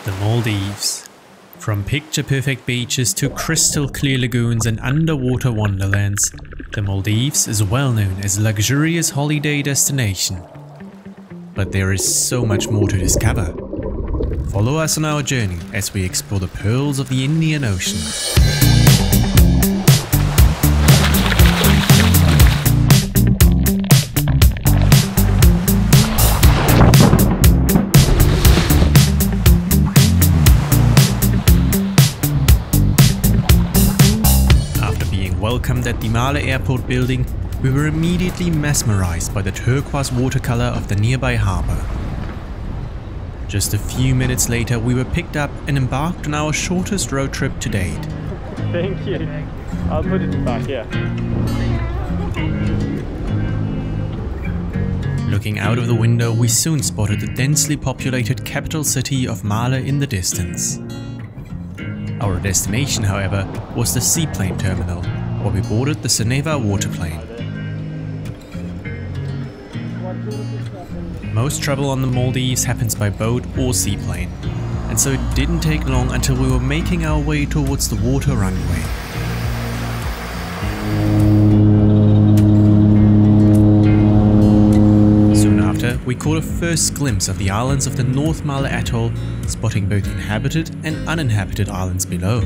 The Maldives. From picture-perfect beaches to crystal-clear lagoons and underwater wonderlands, the Maldives is well known as a luxurious holiday destination. But there is so much more to discover. Follow us on our journey as we explore the pearls of the Indian Ocean. Welcomed at the Male airport building, we were immediately mesmerized by the turquoise watercolor of the nearby harbor. Just a few minutes later, we were picked up and embarked on our shortest road trip to date. Thank you. I'll put it back, yeah. Looking out of the window, we soon spotted the densely populated capital city of Male in the distance. Our destination, however, was the seaplane terminal, where we boarded the Soneva waterplane. Most travel on the Maldives happens by boat or seaplane, and so it didn't take long until we were making our way towards the water runway. Soon after, we caught a first glimpse of the islands of the North Male Atoll, spotting both inhabited and uninhabited islands below.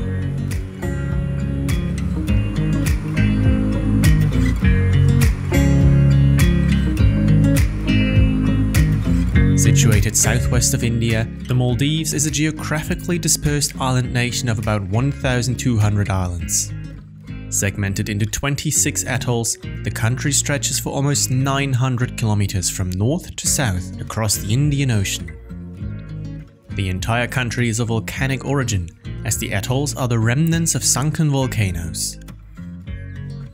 Situated southwest of India, the Maldives is a geographically dispersed island nation of about 1,200 islands. Segmented into 26 atolls, the country stretches for almost 900 kilometers from north to south across the Indian Ocean. The entire country is of volcanic origin, as the atolls are the remnants of sunken volcanoes.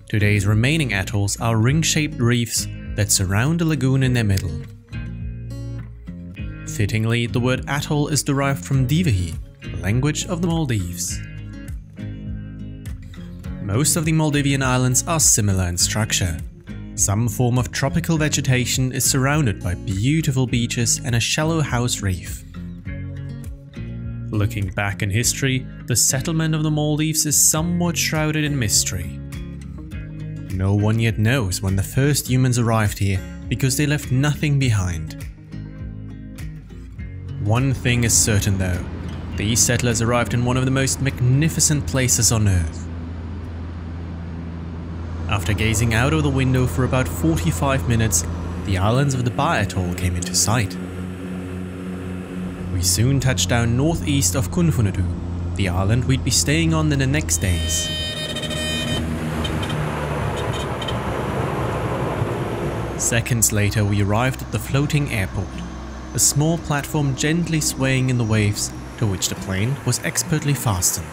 Today's remaining atolls are ring-shaped reefs that surround a lagoon in their middle. Fittingly, the word atoll is derived from Divahi, the language of the Maldives. Most of the Maldivian islands are similar in structure. Some form of tropical vegetation is surrounded by beautiful beaches and a shallow house reef. Looking back in history, the settlement of the Maldives is somewhat shrouded in mystery. No one yet knows when the first humans arrived here because they left nothing behind. One thing is certain though, these settlers arrived in one of the most magnificent places on Earth. After gazing out of the window for about 45 minutes, the islands of the Barr Atoll came into sight. We soon touched down northeast of Kunfunadu, the island we'd be staying on in the next days. Seconds later, we arrived at the floating airport. A small platform gently swaying in the waves, to which the plane was expertly fastened.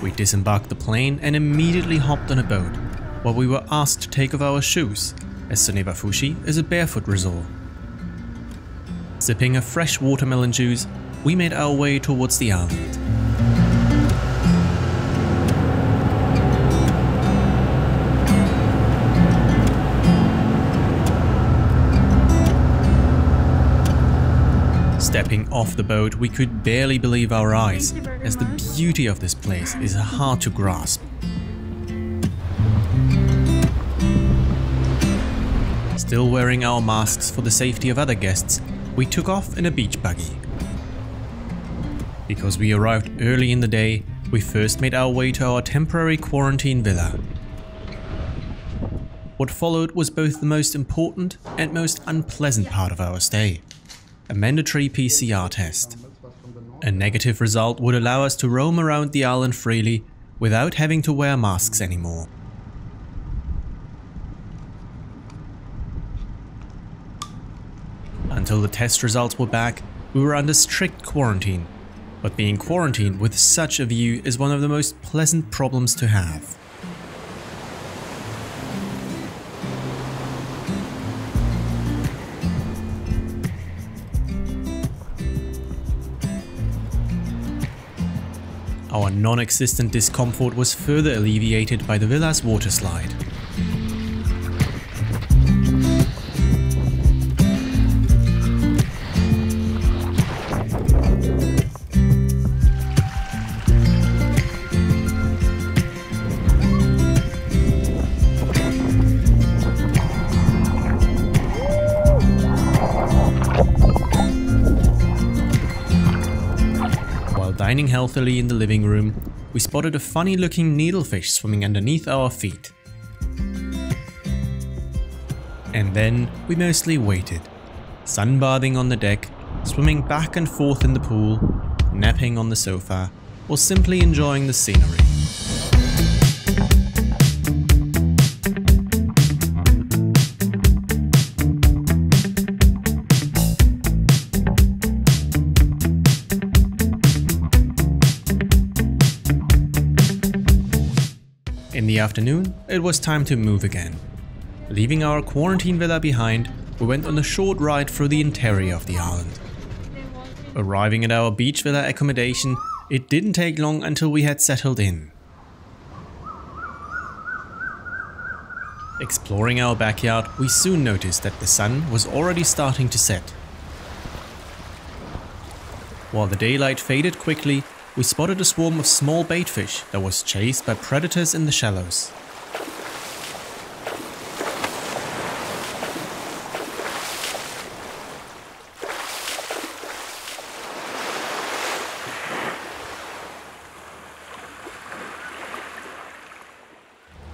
We disembarked the plane and immediately hopped on a boat, where we were asked to take off our shoes, as Thilafushi is a barefoot resort. Sipping a fresh watermelon juice, we made our way towards the island. Stepping off the boat, we could barely believe our eyes, as the beauty of this place is hard to grasp. Still wearing our masks for the safety of other guests, we took off in a beach buggy. Because we arrived early in the day, we first made our way to our temporary quarantine villa. What followed was both the most important and most unpleasant part of our stay. A mandatory PCR test. A negative result would allow us to roam around the island freely without having to wear masks anymore. Until the test results were back, we were under strict quarantine, but being quarantined with such a view is one of the most pleasant problems to have. Our non-existent discomfort was further alleviated by the villa's water slide. reclining healthily in the living room, we spotted a funny looking needlefish swimming underneath our feet. And then we mostly waited, sunbathing on the deck, swimming back and forth in the pool, napping on the sofa, or simply enjoying the scenery. In the afternoon, it was time to move again. Leaving our quarantine villa behind, we went on a short ride through the interior of the island. Arriving at our beach villa accommodation, it didn't take long until we had settled in. Exploring our backyard, we soon noticed that the sun was already starting to set. While the daylight faded quickly, we spotted a swarm of small baitfish that was chased by predators in the shallows.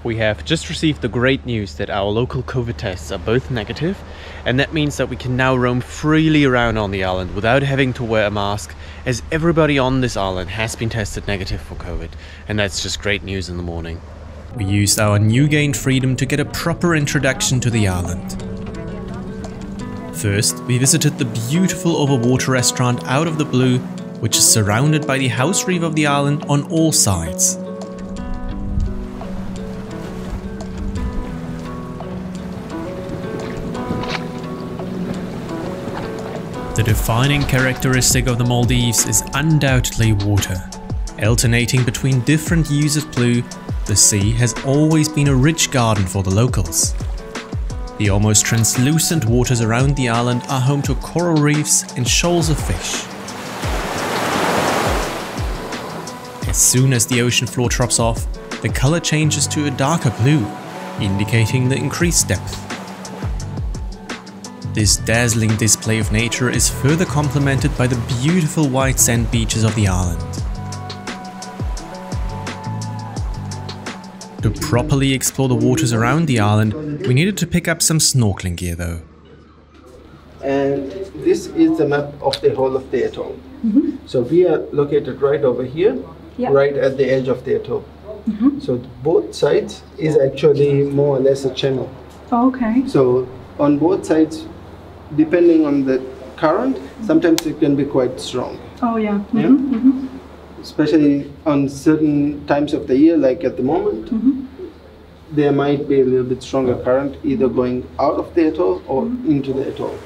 We have just received the great news that our local COVID tests are both negative, and that means that we can now roam freely around on the island without having to wear a mask, as everybody on this island has been tested negative for COVID, and that's just great news in the morning. We used our new gained freedom to get a proper introduction to the island. First, we visited the beautiful overwater restaurant Out of the Blue, which is surrounded by the house reef of the island on all sides. The defining characteristic of the Maldives is undoubtedly water. Alternating between different hues of blue, the sea has always been a rich garden for the locals. The almost translucent waters around the island are home to coral reefs and shoals of fish. As soon as the ocean floor drops off, the color changes to a darker blue, indicating the increased depth. This dazzling display of nature is further complemented by the beautiful white sand beaches of the island. To properly explore the waters around the island, we needed to pick up some snorkeling gear though. And this is the map of the whole of the atoll. So we are located right over here, right at the edge of the atoll. So both sides is actually more or less a channel. Okay. So on both sides, depending on the current, sometimes it can be quite strong. Oh yeah. Especially on certain times of the year, like at the moment, there might be a little bit stronger current, either going out of the atoll or into the atoll.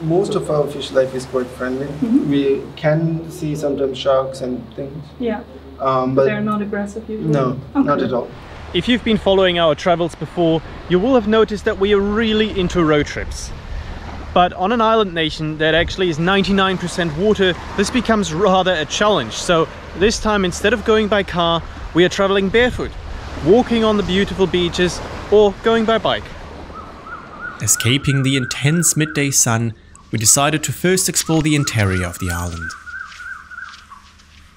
Most of our fish life is quite friendly. We can see sometimes sharks and things. Yeah. But they're not aggressive usually? No, not at all. If you've been following our travels before, you will have noticed that we are really into road trips. But on an island nation that actually is 99% water, this becomes rather a challenge. So this time, instead of going by car, we are traveling barefoot, walking on the beautiful beaches or going by bike. Escaping the intense midday sun, we decided to first explore the interior of the island.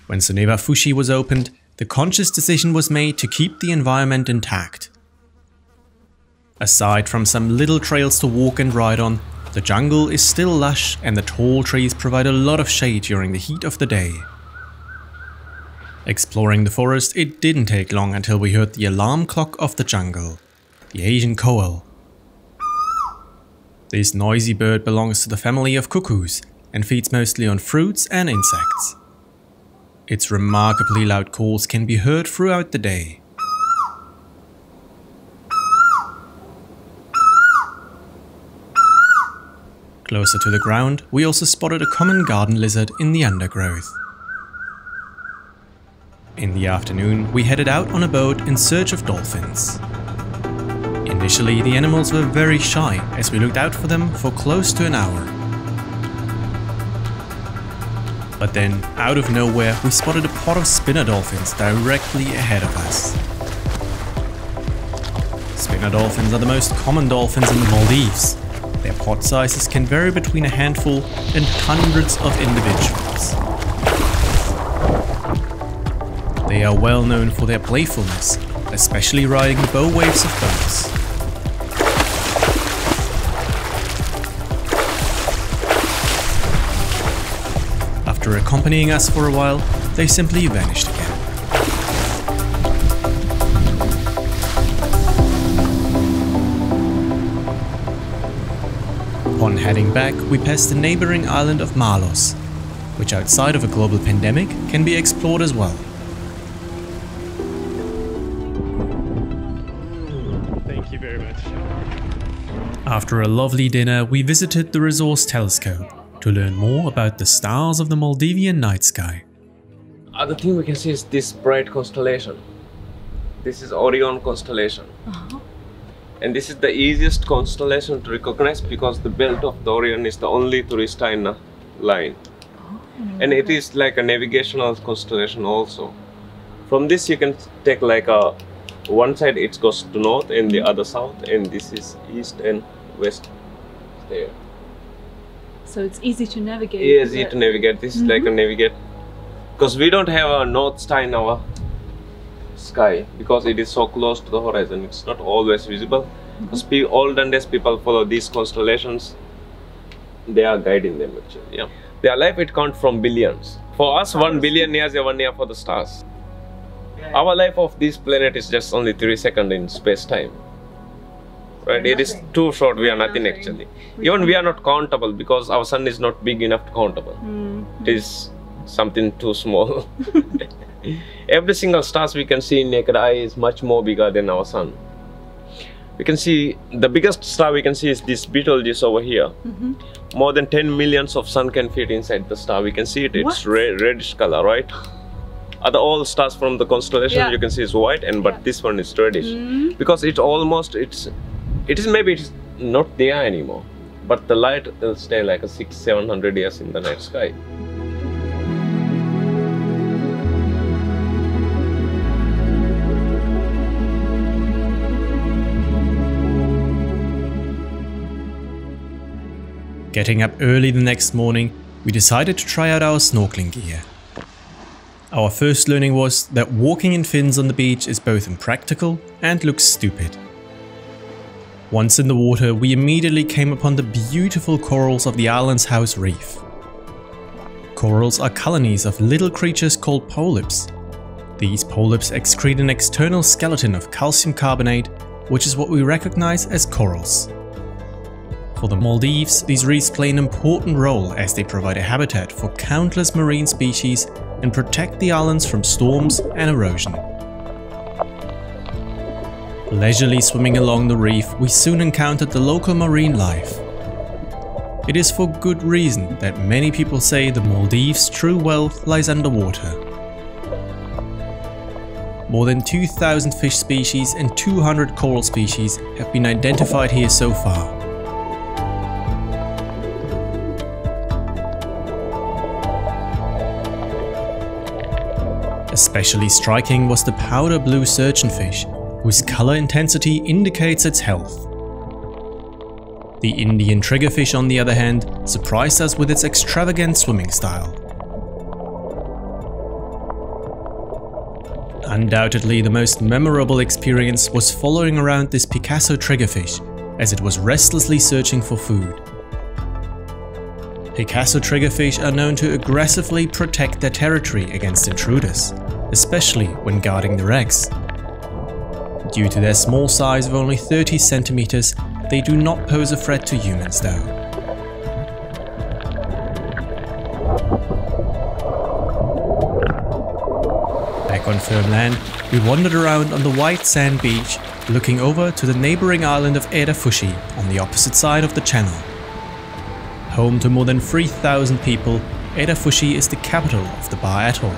When Thilafushi was opened, the conscious decision was made to keep the environment intact. Aside from some little trails to walk and ride on, the jungle is still lush and the tall trees provide a lot of shade during the heat of the day. Exploring the forest, it didn't take long until we heard the alarm clock of the jungle, the Asian Koel. This noisy bird belongs to the family of cuckoos and feeds mostly on fruits and insects. Its remarkably loud calls can be heard throughout the day. Closer to the ground, we also spotted a common garden lizard in the undergrowth. In the afternoon, we headed out on a boat in search of dolphins. Initially, the animals were very shy as we looked out for them for close to an hour. But then, out of nowhere, we spotted a pod of spinner dolphins directly ahead of us. Spinner dolphins are the most common dolphins in the Maldives. Their pod sizes can vary between a handful and hundreds of individuals. They are well known for their playfulness, especially riding the bow waves of boats. After accompanying us for a while, they simply vanished again. Upon heading back, we passed the neighboring island of Malos, which outside of a global pandemic can be explored as well. Thank you very much. After a lovely dinner, we visited the resource telescope to learn more about the stars of the Maldivian night sky. Other thing we can see is this bright constellation. This is Orion constellation. And this is the easiest constellation to recognize because the belt of the Orion is the only Turistine line. And it is like a navigational constellation also. From this you can take like a one side it goes to north and the other south, and this is east and west there. So it's easy to navigate. Yeah, easy to navigate. This is like a navigate because we don't have a north star in our sky because it is so close to the horizon. It's not always visible because olden days people follow these constellations. They are guiding them actually. Yeah, their life it counts from billions. For us, 1 billion years is 1 year for the stars. Our life of this planet is just only 3 seconds in space-time. Right? It is too short. We are nothing actually. Even we are not countable because our sun is not big enough to countable. It is something too small. Every single stars we can see in naked eye is much more bigger than our sun. We can see the biggest star we can see is this Betelgeuse over here. More than 10 millions of sun can fit inside the star. We can see it. It's reddish color, right? Other all stars from the constellation you can see is white, and but this one is reddish because it almost it is maybe it's not there anymore, but the light will stay like a 600-700 years in the night sky. Getting up early the next morning, we decided to try out our snorkeling gear. Our first learning was that walking in fins on the beach is both impractical and looks stupid. Once in the water, we immediately came upon the beautiful corals of the island's house reef. Corals are colonies of little creatures called polyps. These polyps excrete an external skeleton of calcium carbonate, which is what we recognize as corals. For the Maldives, these reefs play an important role as they provide a habitat for countless marine species and protect the islands from storms and erosion. Leisurely swimming along the reef, we soon encountered the local marine life. It is for good reason that many people say the Maldives' true wealth lies underwater. More than 2,000 fish species and 200 coral species have been identified here so far. Especially striking was the powder blue surgeonfish, whose color intensity indicates its health. The Indian triggerfish, on the other hand, surprised us with its extravagant swimming style. Undoubtedly, the most memorable experience was following around this Picasso triggerfish as it was restlessly searching for food. Picasso triggerfish are known to aggressively protect their territory against intruders, especially when guarding their eggs. Due to their small size of only 30 centimeters, they do not pose a threat to humans though. Back on firm land, we wandered around on the white sand beach, looking over to the neighboring island of Thilafushi on the opposite side of the channel. Home to more than 3,000 people, Thilafushi is the capital of the Barr Atoll.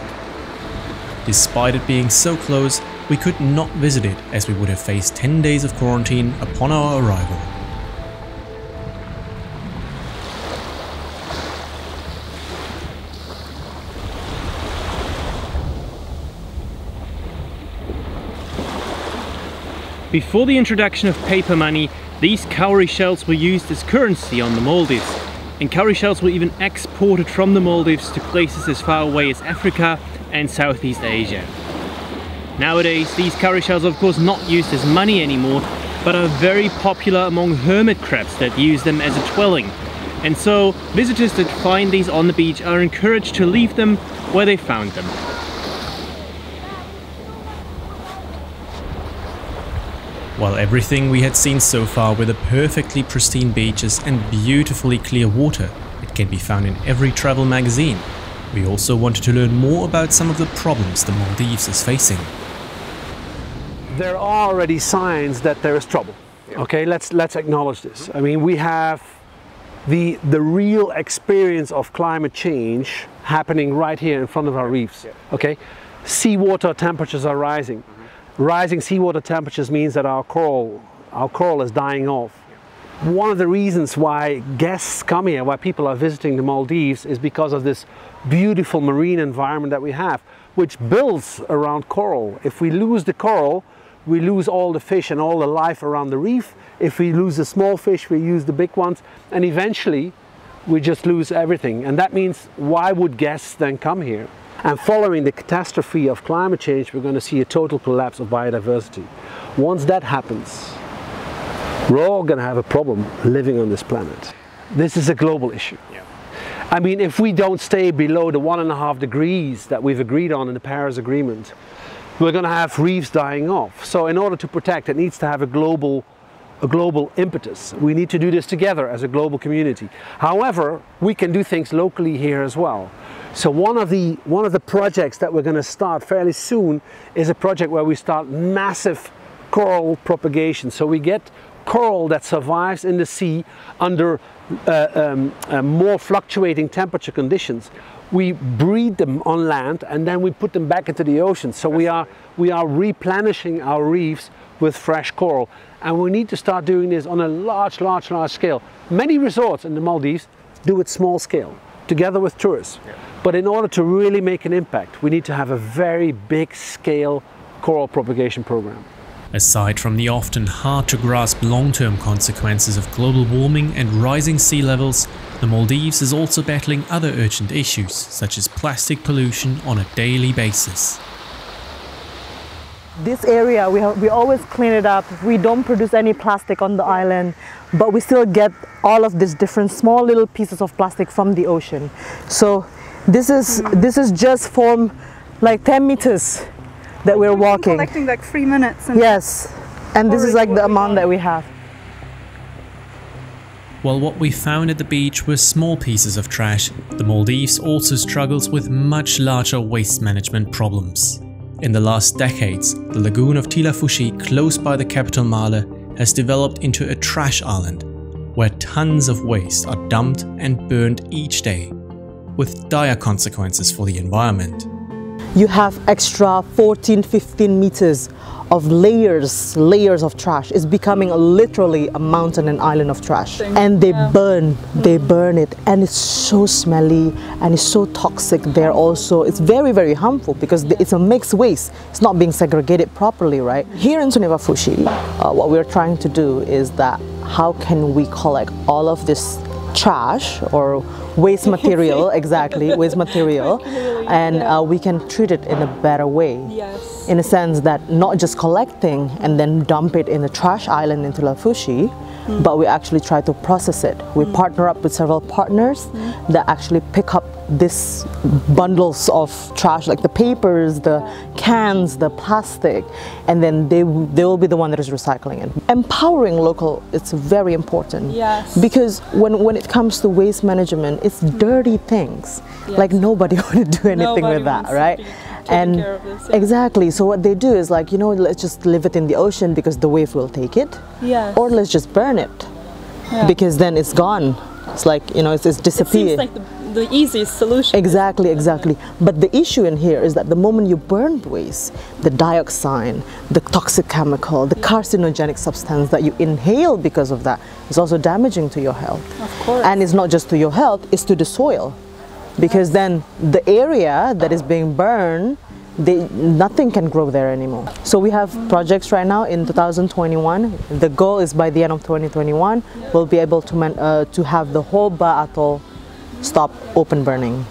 Despite it being so close, we could not visit it as we would have faced 10 days of quarantine upon our arrival. Before the introduction of paper money, these cowrie shells were used as currency on the Maldives. And cowrie shells were even exported from the Maldives to places as far away as Africa and Southeast Asia. Nowadays, these cowrie shells are of course not used as money anymore, but are very popular among hermit crabs that use them as a dwelling. And so, visitors that find these on the beach are encouraged to leave them where they found them. While everything we had seen so far were the perfectly pristine beaches and beautifully clear water, it can be found in every travel magazine, we also wanted to learn more about some of the problems the Maldives is facing. There are already signs that there is trouble. Okay, let's acknowledge this. I mean, we have the real experience of climate change happening right here in front of our reefs. Okay, seawater temperatures are rising. Rising seawater temperatures means that our coral is dying off. One of the reasons why guests come here, why people are visiting the Maldives, is because of this beautiful marine environment that we have, which builds around coral. If we lose the coral, we lose all the fish and all the life around the reef. If we lose the small fish, we use the big ones, and eventually we just lose everything. And that means, why would guests then come here? And following the catastrophe of climate change, we're going to see a total collapse of biodiversity. Once that happens, we're all going to have a problem living on this planet. This is a global issue. I mean, if we don't stay below the 1.5 degrees that we've agreed on in the Paris Agreement, we're going to have reefs dying off. So in order to protect, it needs to have a global impetus. We need to do this together as a global community. However, we can do things locally here as well. So one of the projects that we're going to start fairly soon is a project where we start massive coral propagation. So we get coral that survives in the sea under more fluctuating temperature conditions. We breed them on land and then we put them back into the ocean. So we are replenishing our reefs with fresh coral, and we need to start doing this on a large scale. Many resorts in the Maldives do it small scale, together with tourists. But in order to really make an impact, we need to have a very big scale coral propagation program. Aside from the often hard to grasp long-term consequences of global warming and rising sea levels, the Maldives is also battling other urgent issues, such as plastic pollution on a daily basis. This area, we always clean it up. We don't produce any plastic on the island, but we still get all of these different small little pieces of plastic from the ocean. So this is just from like 10 meters that we're walking. Collecting like 3 minutes. And yes, and this is like the amount that we have. While what we found at the beach were small pieces of trash, the Maldives also struggles with much larger waste management problems. In the last decades, the lagoon of Thilafushi, close by the capital Male, has developed into a trash island, where tons of waste are dumped and burned each day, with dire consequences for the environment. You have extra 14-15 meters of layers of trash. It's becoming literally a mountain and island of trash. And they burn it, and it's so smelly and it's so toxic there also. It's very harmful because it's a mixed waste. It's not being segregated properly, right? Here in Thilafushi, what we're trying to do is that how can we collect all of this trash or waste material, exactly, waste material, and we can treat it in a better way. yes. In a sense that not just collecting and then dump it in the trash island in Thilafushi, but we actually try to process it. We partner up with several partners that actually pick up these bundles of trash, like the papers, the cans, the plastic, and then they will be the one that is recycling it. Empowering local, it's very important. Yes. Because when it comes to waste management, it's dirty things. Yes. Like nobody would do anything Nobody with that, wants to right? be taking care of this, yeah. Exactly. So what they do is like, you know, let's just leave it in the ocean because the wave will take it. Yes. Or let's just burn it, because then it's gone. It's like, you know, it's disappeared. It seems like the easiest solution. Exactly. But the issue in here is that the moment you burn waste, the dioxide, the toxic chemical, the carcinogenic substance that you inhale because of that is also damaging to your health. Of course. And it's not just to your health, it's to the soil. Because then the area that is being burned, nothing can grow there anymore. So we have projects right now in 2021. The goal is by the end of 2021, we'll be able to have the whole Ba Atoll stop open burning.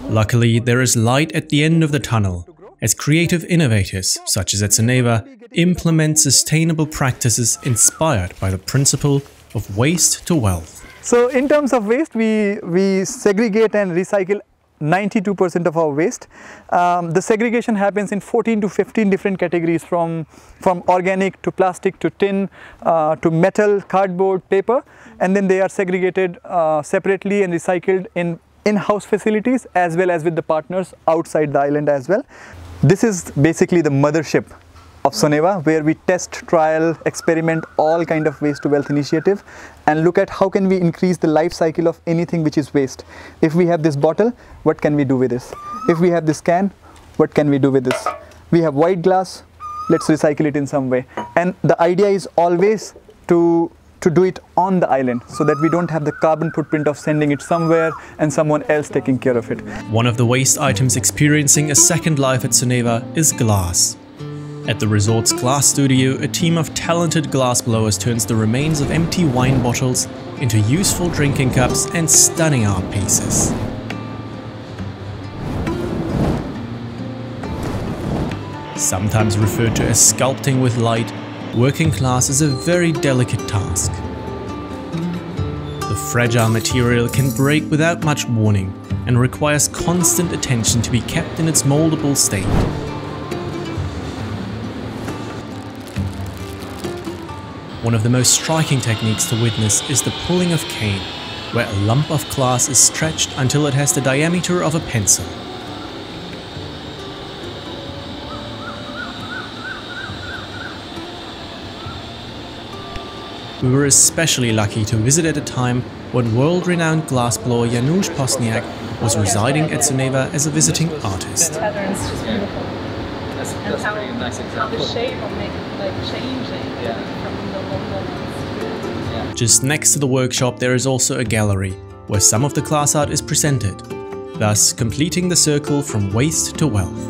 Luckily, there is light at the end of the tunnel, as creative innovators, such as at Soneva, implement sustainable practices inspired by the principle of waste to wealth. So in terms of waste, we segregate and recycle 92% of our waste. The segregation happens in 14 to 15 different categories, from organic to plastic to tin to metal, cardboard, paper, and then they are segregated separately and recycled in-house facilities as well as with the partners outside the island as well. This is basically the mothership of Soneva, where we test, trial, experiment all kind of waste to wealth initiative and look at how can we increase the life cycle of anything which is waste. If we have this bottle, what can we do with this? If we have this can, what can we do with this? We have white glass, let's recycle it in some way. And the idea is always to do it on the island, so that we don't have the carbon footprint of sending it somewhere and someone else taking care of it. One of the waste items experiencing a second life at Soneva is glass. At the resort's glass studio, a team of talented glassblowers turns the remains of empty wine bottles into useful drinking cups and stunning art pieces. Sometimes referred to as sculpting with light, working glass is a very delicate task. The fragile material can break without much warning and requires constant attention to be kept in its moldable state. One of the most striking techniques to witness is the pulling of cane, where a lump of glass is stretched until it has the diameter of a pencil. We were especially lucky to visit at a time when world-renowned glassblower Janusz Poźniak was residing at Soneva as a visiting artist. The pattern's just beautiful. That's a pretty nice example. How the shape will make it like changing from the local ones. Just next to the workshop there is also a gallery where some of the glass art is presented, thus completing the circle from waste to wealth.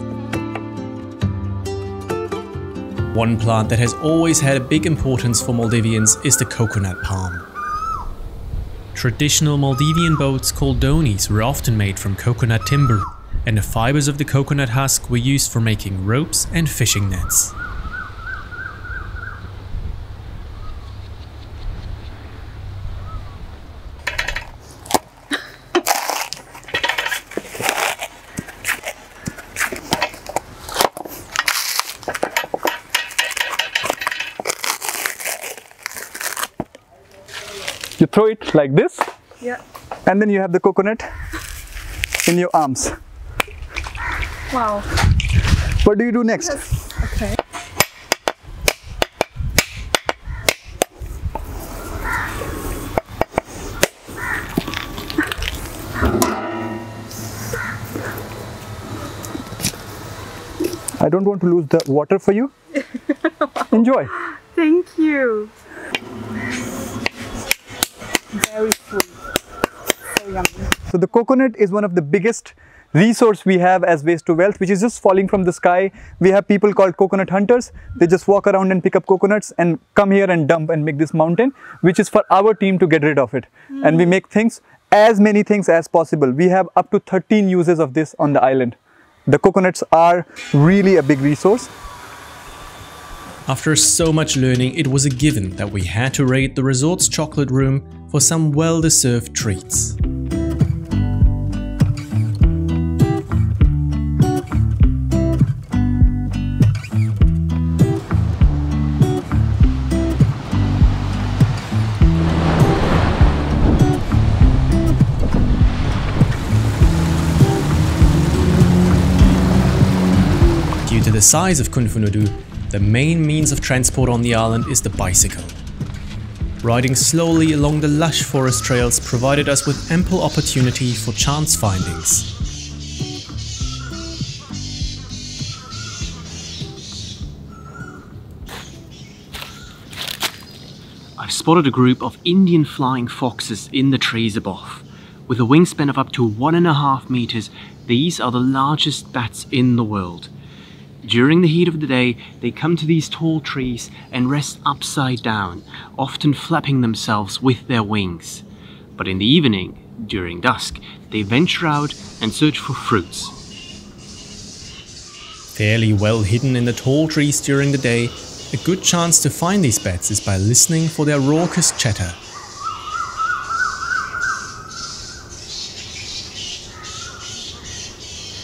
One plant that has always had a big importance for Maldivians is the coconut palm. Traditional Maldivian boats called donis were often made from coconut timber, and the fibers of the coconut husk were used for making ropes and fishing nets. You throw it like this, Yeah. and then you have the coconut in your arms. Wow. What do you do next? Okay. I don't want to lose the water for you. Enjoy. Thank you. Very sweet. So yummy. So the coconut is one of the biggest resource we have as waste to wealth, which is just falling from the sky. We have people called coconut hunters. They just walk around and pick up coconuts and come here and dump and make this mountain, which is for our team to get rid of it. And we make things, as many things as possible. We have up to 13 uses of this on the island. The coconuts are really a big resource. After so much learning, it was a given that we had to raid the resort's chocolate room for some well-deserved treats. Due to the size of Kunfunudu, the main means of transport on the island is the bicycle. Riding slowly along the lush forest trails provided us with ample opportunity for chance findings. I've spotted a group of Indian flying foxes in the trees above. With a wingspan of up to 1.5 meters, these are the largest bats in the world. During the heat of the day, they come to these tall trees and rest upside down, often flapping themselves with their wings. But in the evening, during dusk, they venture out and search for fruits. Fairly well hidden in the tall trees during the day, a good chance to find these bats is by listening for their raucous chatter.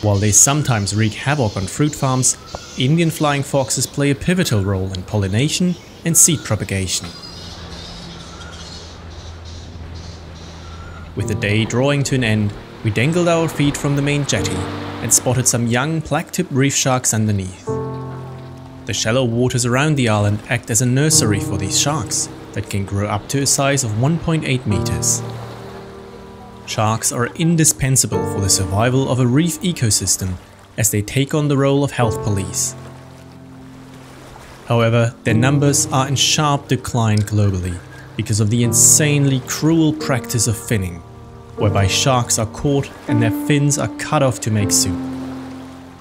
While they sometimes wreak havoc on fruit farms, Indian flying foxes play a pivotal role in pollination and seed propagation. With the day drawing to an end, we dangled our feet from the main jetty and spotted some young blacktip reef sharks underneath. The shallow waters around the island act as a nursery for these sharks that can grow up to a size of 1.8 meters. Sharks are indispensable for the survival of a reef ecosystem, as they take on the role of health police. However, their numbers are in sharp decline globally because of the insanely cruel practice of finning, whereby sharks are caught and their fins are cut off to make soup.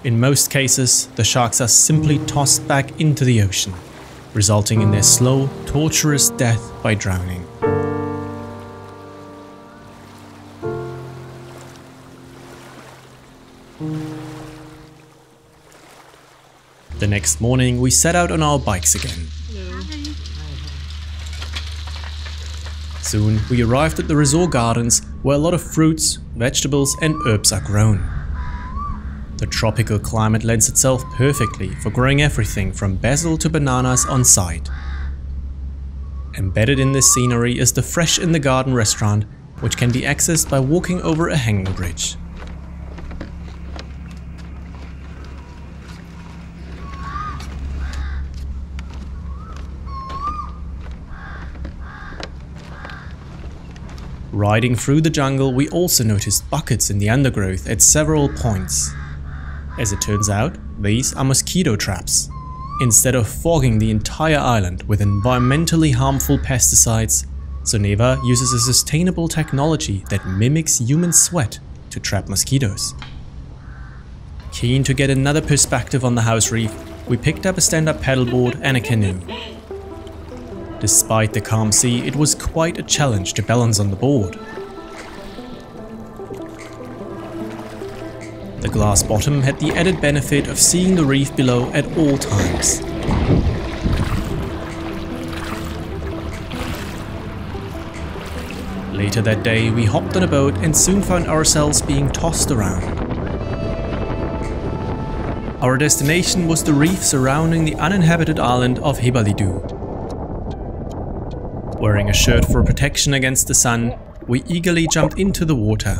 In most cases, the sharks are simply tossed back into the ocean, resulting in their slow, torturous death by drowning. The next morning, we set out on our bikes again. Soon, we arrived at the resort gardens, where a lot of fruits, vegetables and herbs are grown. The tropical climate lends itself perfectly for growing everything from basil to bananas on site. Embedded in this scenery is the Fresh in the Garden restaurant, which can be accessed by walking over a hanging bridge. Riding through the jungle, we also noticed buckets in the undergrowth at several points. As it turns out, these are mosquito traps. Instead of fogging the entire island with environmentally harmful pesticides, Soneva uses a sustainable technology that mimics human sweat to trap mosquitoes. Keen to get another perspective on the house reef, we picked up a stand-up paddleboard and a canoe. Despite the calm sea, it was quite a challenge to balance on the board. The glass bottom had the added benefit of seeing the reef below at all times. Later that day, we hopped on a boat and soon found ourselves being tossed around. Our destination was the reef surrounding the uninhabited island of Hebalidou. Wearing a shirt for protection against the sun, we eagerly jumped into the water.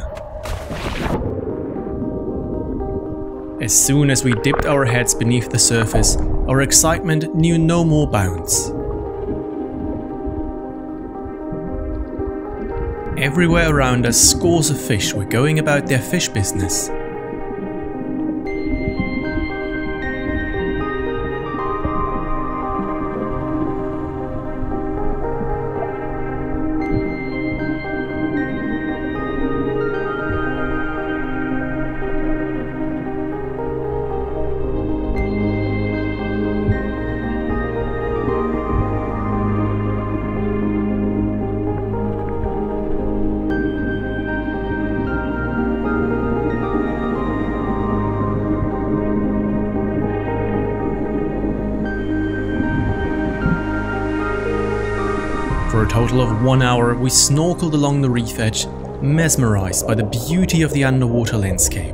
As soon as we dipped our heads beneath the surface, our excitement knew no more bounds. Everywhere around us, scores of fish were going about their fish business. For a total of 1 hour, we snorkeled along the reef edge, mesmerized by the beauty of the underwater landscape.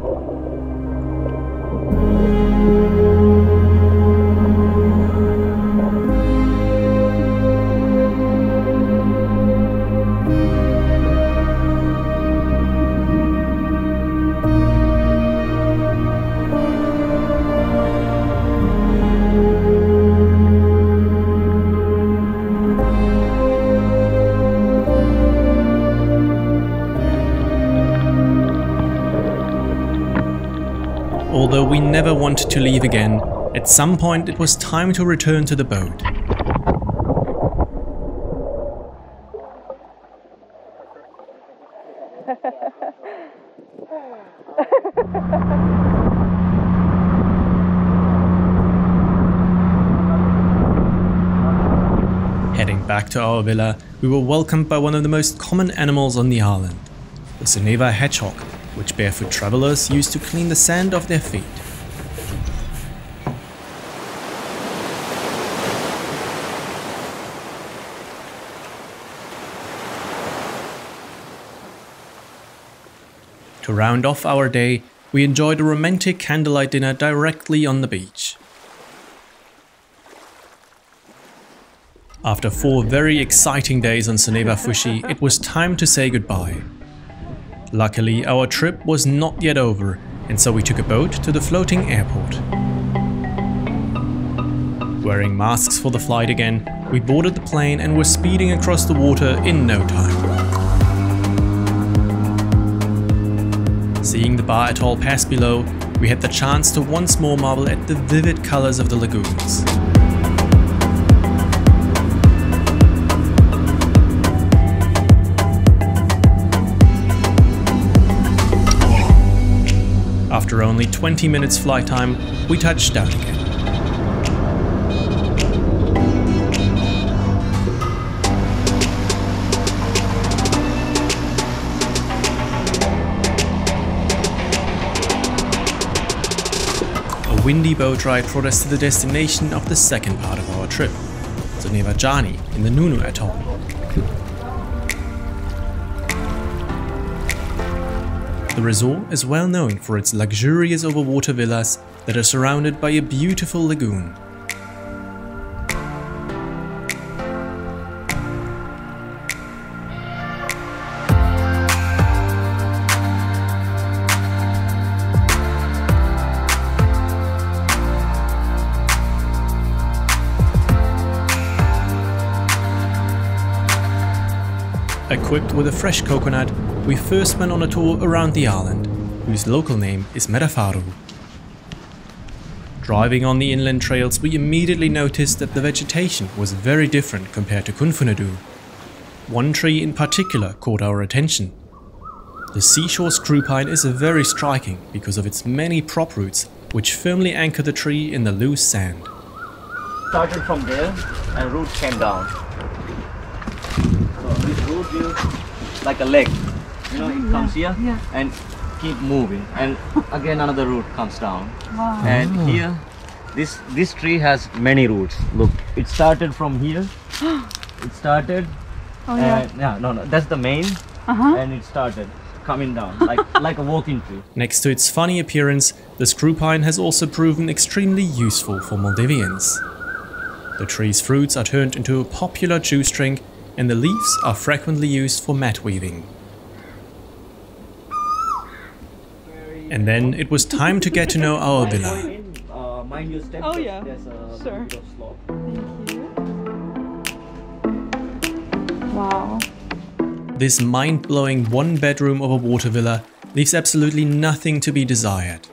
Although we never wanted to leave again, at some point it was time to return to the boat. Heading back to our villa, we were welcomed by one of the most common animals on the island, the Soneva hedgehog, which barefoot travelers use to clean the sand off their feet. To round off our day, we enjoyed a romantic candlelight dinner directly on the beach. After 4 very exciting days on Soneva Fushi, it was time to say goodbye. Luckily, our trip was not yet over, and so we took a boat to the floating airport. Wearing masks for the flight again, we boarded the plane and were speeding across the water in no time. Seeing the Bar Atoll pass below, we had the chance to once more marvel at the vivid colors of the lagoons. After only 20 minutes flight time, we touched down again. A windy boat ride brought us to the destination of the second part of our trip, Soneva Jani in the Nunu Atoll. The resort is well known for its luxurious overwater villas that are surrounded by a beautiful lagoon. Equipped with a fresh coconut, we first went on a tour around the island, whose local name is Merafaru. Driving on the inland trails, we immediately noticed that the vegetation was very different compared to Kunfunadu. One tree in particular caught our attention. The Seashore Screwpine is very striking because of its many prop roots, which firmly anchor the tree in the loose sand. Started from there and roots came down. So this root is like a leg. You know, it comes here and keep moving, and again another root comes down. Wow. And here, this tree has many roots. Look, it started from here. It started. Oh yeah. No, that's the main, and it started coming down like a walking tree. Next to its funny appearance, the screwpine has also proven extremely useful for Maldivians. The tree's fruits are turned into a popular juice drink, and the leaves are frequently used for mat weaving. And then it was time to get to know our villa. Mind your step. Oh yeah, sure. Thank you. Wow. This mind-blowing one-bedroom overwater villa leaves absolutely nothing to be desired.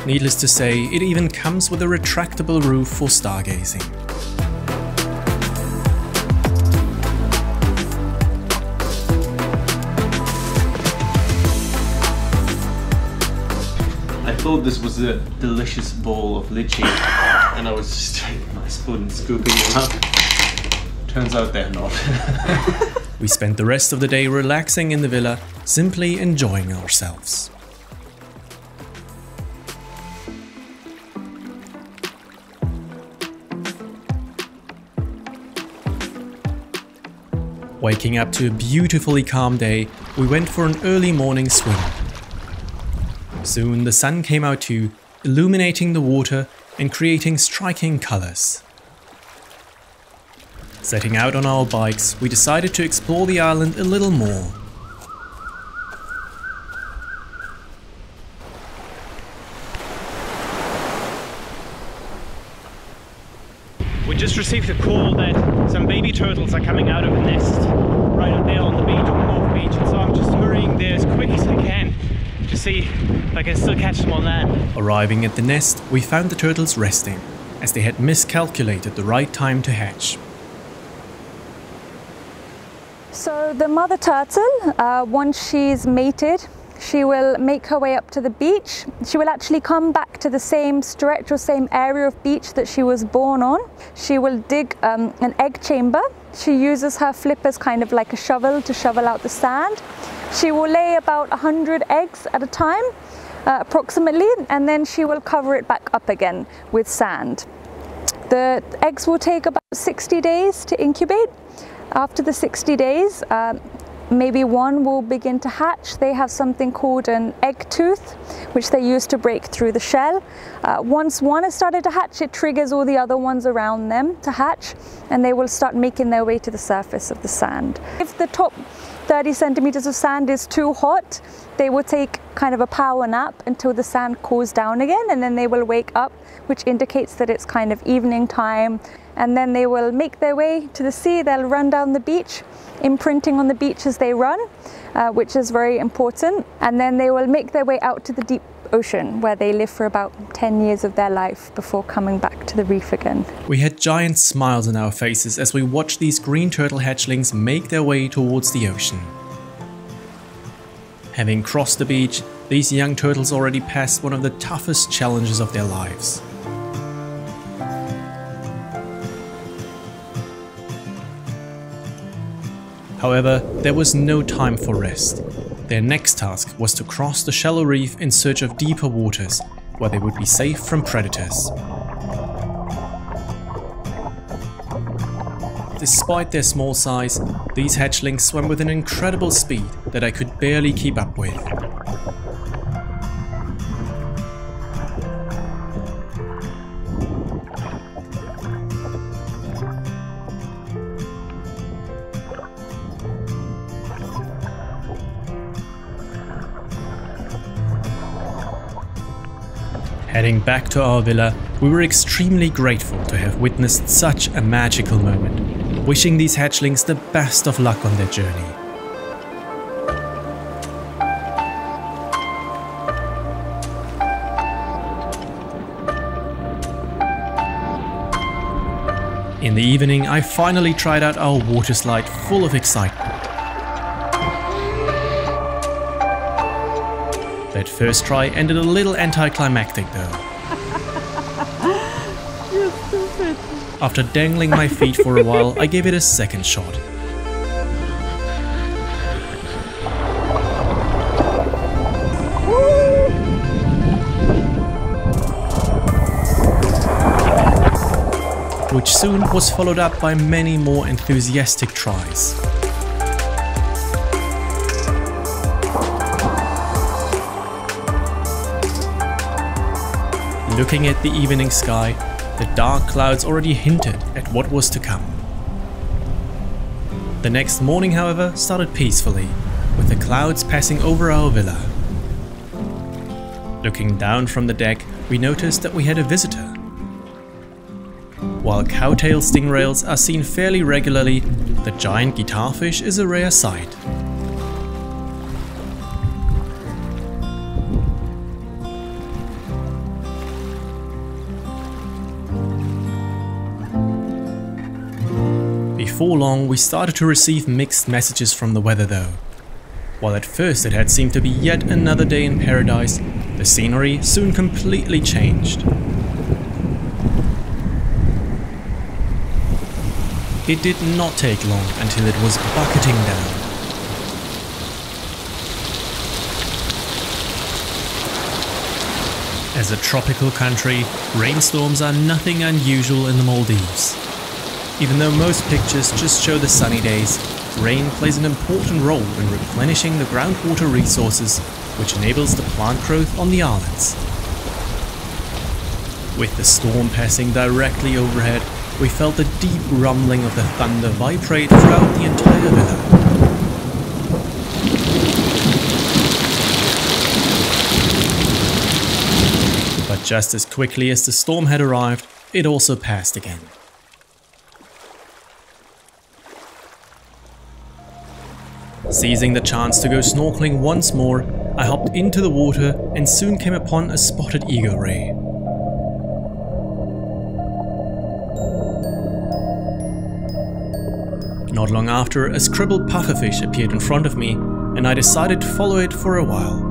Needless to say, it even comes with a retractable roof for stargazing. I thought this was a delicious bowl of lychee, and I was just taking my spoon and scooping it up. Turns out they're not. We spent the rest of the day relaxing in the villa, simply enjoying ourselves. Waking up to a beautifully calm day, we went for an early morning swim. Soon the sun came out too, illuminating the water and creating striking colors. Setting out on our bikes, we decided to explore the island a little more. We just received a call that some baby turtles are coming out of a nest right up there on the beach, on the North Beach, and so I'm just hurrying there as quick as I can to see if I can still catch them on land. Arriving at the nest, we found the turtles resting, as they had miscalculated the right time to hatch. So the mother turtle, once she's mated, she will make her way up to the beach. She will actually come back to the same stretch or same area of beach that she was born on. She will dig an egg chamber She uses her flip as kind of like a shovel to shovel out the sand. She will lay about 100 eggs at a time, approximately, and then she will cover it back up again with sand. The eggs will take about 60 days to incubate. After the 60 days, maybe one will begin to hatch. They have something called an egg tooth, which they use to break through the shell. Once one has started to hatch, it triggers all the other ones around them to hatch, and they will start making their way to the surface of the sand. If the top 30 centimeters of sand is too hot, they will take kind of a power nap until the sand cools down again, and then they will wake up, which indicates that it's kind of evening time. And then they will make their way to the sea. They'll run down the beach, imprinting on the beach as they run, which is very important. And then they will make their way out to the deep ocean, where they live for about 10 years of their life before coming back to the reef again. We had giant smiles on our faces as we watched these green turtle hatchlings make their way towards the ocean. Having crossed the beach, these young turtles already passed one of the toughest challenges of their lives. However, there was no time for rest. Their next task was to cross the shallow reef in search of deeper waters, where they would be safe from predators. Despite their small size, these hatchlings swam with an incredible speed that I could barely keep up with. Heading back to our villa, we were extremely grateful to have witnessed such a magical moment, wishing these hatchlings the best of luck on their journey. In the evening, I finally tried out our water slide full of excitement. That first try ended a little anticlimactic though. You're stupid. After dangling my feet for a while, I gave it a second shot. Which soon was followed up by many more enthusiastic tries. Looking at the evening sky, the dark clouds already hinted at what was to come. The next morning, however, started peacefully, with the clouds passing over our villa. Looking down from the deck, we noticed that we had a visitor. While cowtail stingrays are seen fairly regularly, the giant guitarfish is a rare sight. Before long, we started to receive mixed messages from the weather though. While at first it had seemed to be yet another day in paradise, the scenery soon completely changed. It did not take long until it was bucketing down. As a tropical country, rainstorms are nothing unusual in the Maldives. Even though most pictures just show the sunny days, rain plays an important role in replenishing the groundwater resources, which enables the plant growth on the islands. With the storm passing directly overhead, we felt the deep rumbling of the thunder vibrate throughout the entire villa. But just as quickly as the storm had arrived, it also passed again. Seizing the chance to go snorkeling once more, I hopped into the water and soon came upon a spotted eagle ray. Not long after, a scribbled pufferfish appeared in front of me, and I decided to follow it for a while.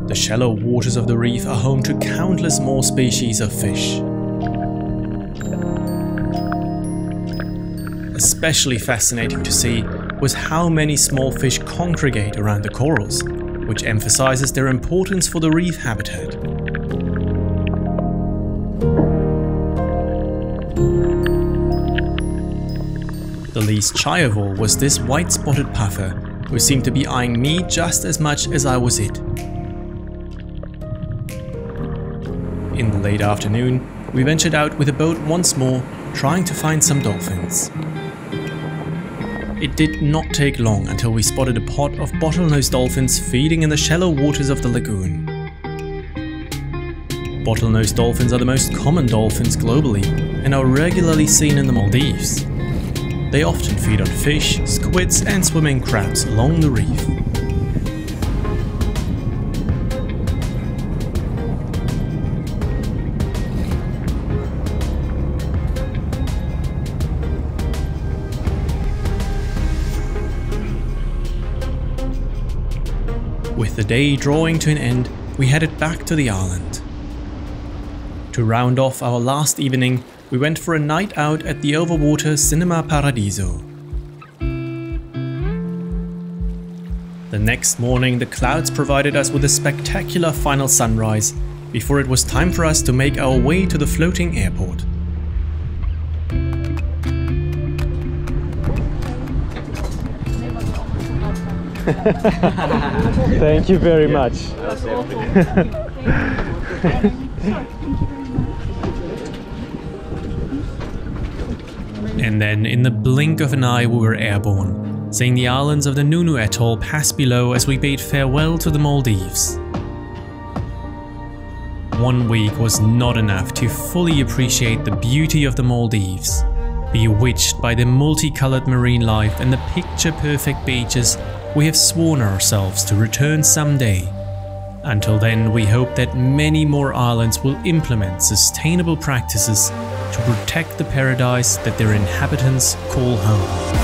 The shallow waters of the reef are home to countless more species of fish. especially fascinating to see was how many small fish congregate around the corals, which emphasizes their importance for the reef habitat. The least shy of all was this white-spotted puffer, who seemed to be eyeing me just as much as I was it. In the late afternoon, we ventured out with a boat once more, trying to find some dolphins. It did not take long until we spotted a pod of bottlenose dolphins feeding in the shallow waters of the lagoon. Bottlenose dolphins are the most common dolphins globally and are regularly seen in the Maldives. They often feed on fish, squids and swimming crabs along the reef. With the day drawing to an end, we headed back to the island. To round off our last evening, we went for a night out at the overwater Cinema Paradiso. The next morning, the clouds provided us with a spectacular final sunrise before it was time for us to make our way to the floating airport. Thank you very much. And then, in the blink of an eye, we were airborne, seeing the islands of the Nunu Atoll pass below as we bade farewell to the Maldives. 1 week was not enough to fully appreciate the beauty of the Maldives, bewitched by the multicolored marine life and the picture-perfect beaches. We have sworn ourselves to return someday. Until then, we hope that many more islands will implement sustainable practices to protect the paradise that their inhabitants call home.